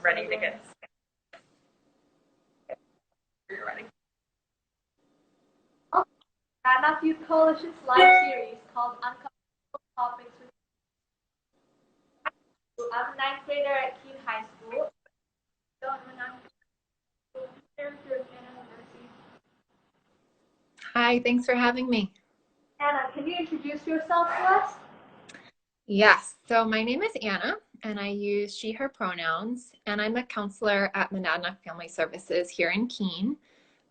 ready to get started. You're ready. Monadnock Youth Coalition's live series called Uncomfortable Topics with You. I'm a ninth grader at Keene High School. Hi, thanks for having me. Anna, can you introduce yourself to us? Yes, so my name is Anna, and I use she, her pronouns, and I'm a counselor at Monadnock Family Services here in Keene.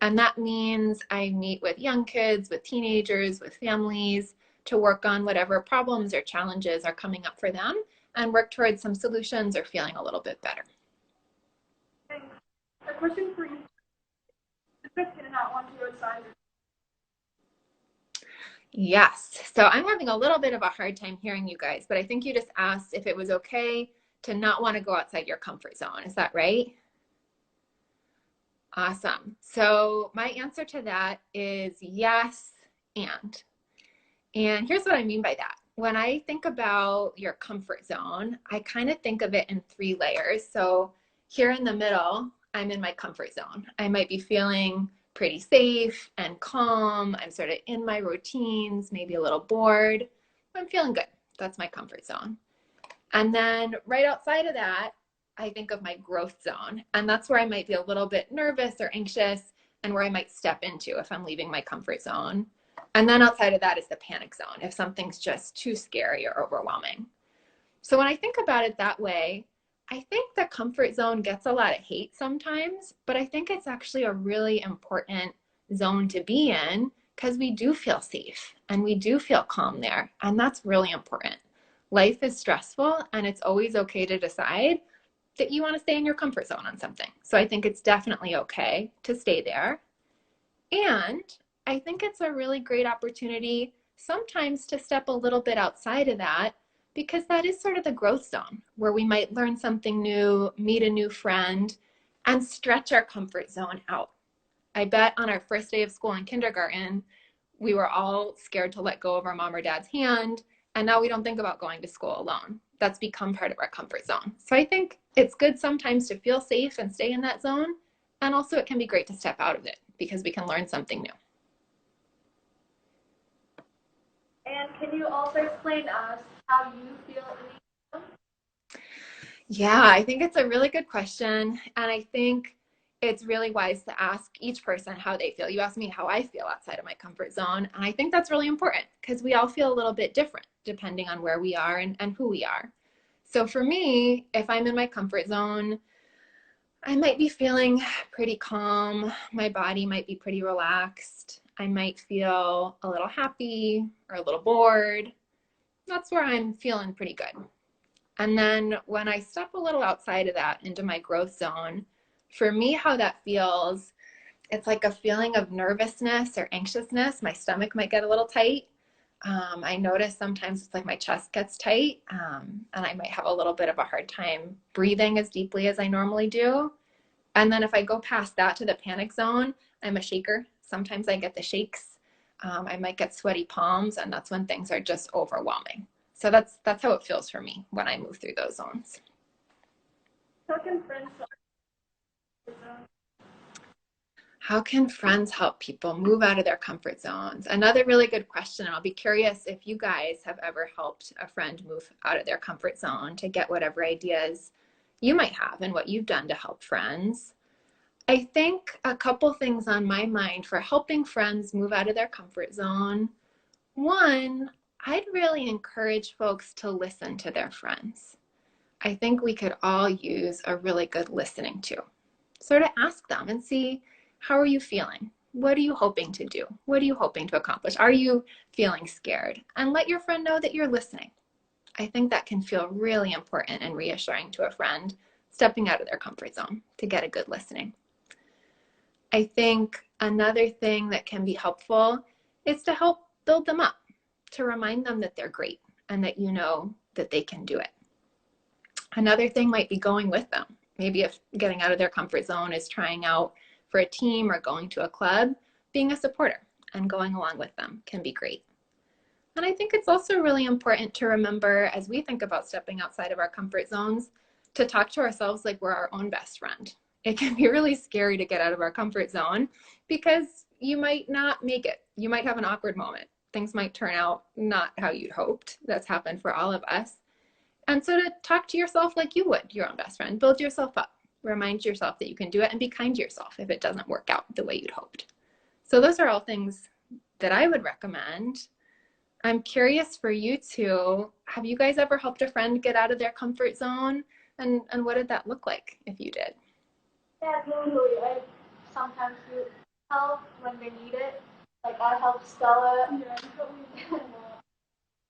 And that means I meet with young kids, with teenagers, with families to work on whatever problems or challenges are coming up for them and work towards some solutions or feeling a little bit better. Thanks. A question for you. The Chris did not want to go outside. Yes, so I'm having a little bit of a hard time hearing you guys, but I think you just asked if it was okay to not want to go outside your comfort zone. Is that right? Awesome. So my answer to that is yes, and here's what I mean by that. When I think about your comfort zone, I kind of think of it in 3 layers. So here in the middle, I'm in my comfort zone. I might be feeling pretty safe and calm. I'm sort of in my routines, maybe a little bored. I'm feeling good. That's my comfort zone. And then right outside of that, I think of my growth zone. And that's where I might be a little bit nervous or anxious and where I might step into if I'm leaving my comfort zone. And then outside of that is the panic zone, if something's just too scary or overwhelming. So when I think about it that way, I think the comfort zone gets a lot of hate sometimes, but I think it's actually a really important zone to be in because we do feel safe and we do feel calm there. And that's really important. Life is stressful and it's always okay to decide that you want to stay in your comfort zone on something. So I think it's definitely okay to stay there. And I think it's a really great opportunity sometimes to step a little bit outside of that because that is sort of the growth zone where we might learn something new, meet a new friend, and stretch our comfort zone out. I bet on our first day of school in kindergarten, we were all scared to let go of our mom or dad's hand, and now we don't think about going to school alone. That's become part of our comfort zone. So I think it's good sometimes to feel safe and stay in that zone, and also it can be great to step out of it because we can learn something new. And can you also explain to us how you feel in the zone? Yeah, I think it's a really good question. And I think it's really wise to ask each person how they feel. You asked me how I feel outside of my comfort zone. And I think that's really important because we all feel a little bit different depending on where we are and who we are. So for me, if I'm in my comfort zone, I might be feeling pretty calm. My body might be pretty relaxed. I might feel a little happy or a little bored. That's where I'm feeling pretty good. And then when I step a little outside of that into my growth zone, for me, how that feels, it's like a feeling of nervousness or anxiousness. My stomach might get a little tight. I notice sometimes it's like my chest gets tight, and I might have a little bit of a hard time breathing as deeply as I normally do. And then if I go past that to the panic zone, I'm a shaker. Sometimes I get the shakes. I might get sweaty palms, and that's when things are just overwhelming. So that's how it feels for me when I move through those zones. How can friends help the zone? How can friends help people move out of their comfort zones? Another really good question. I'll be curious if you guys have ever helped a friend move out of their comfort zone to get whatever ideas you might have and what you've done to help friends. I think a couple things on my mind for helping friends move out of their comfort zone. One, I'd really encourage folks to listen to their friends. I think we could all use a really good listening to. Sort of ask them and see, how are you feeling? What are you hoping to do? What are you hoping to accomplish? Are you feeling scared? And let your friend know that you're listening. I think that can feel really important and reassuring to a friend stepping out of their comfort zone to get a good listening. I think another thing that can be helpful is to help build them up, to remind them that they're great and that you know that they can do it. Another thing might be going with them. Maybe if getting out of their comfort zone is trying out for a team or going to a club, being a supporter and going along with them can be great. And I think it's also really important to remember as we think about stepping outside of our comfort zones to talk to ourselves like we're our own best friend. It can be really scary to get out of our comfort zone because you might not make it. You might have an awkward moment. Things might turn out not how you'd hoped. That's happened for all of us. And so to talk to yourself like you would your own best friend, build yourself up, remind yourself that you can do it, and be kind to yourself if it doesn't work out the way you'd hoped. So those are all things that I would recommend. I'm curious for you two, have you guys ever helped a friend get out of their comfort zone? And what did that look like if you did? Yeah, totally. I sometimes do help when they need it. Like I helped Stella.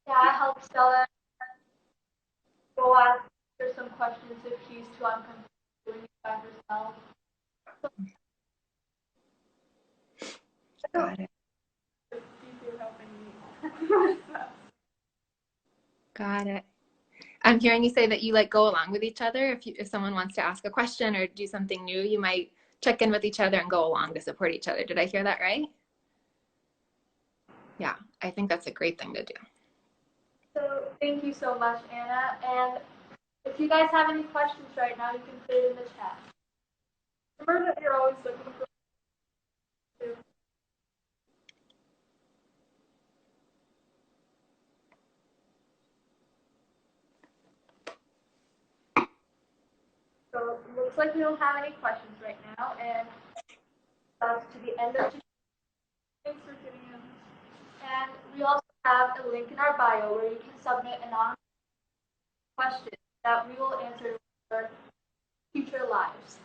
Yeah, I helped Stella go ask her some questions if she's too uncomfortable doing it by herself. Got it. Got it. I'm hearing you say that you like go along with each other. If someone wants to ask a question or do something new, you might check in with each other and go along to support each other. Did I hear that right? Yeah, I think that's a great thing to do. So thank you so much, Anna. And if you guys have any questions right now, you can put it in the chat. Remember that you're always looking for. So it looks like we don't have any questions right now, and that's to the end of today's. Thanks for tuning in. And we also have a link in our bio where you can submit anonymous questions that we will answer in our future lives.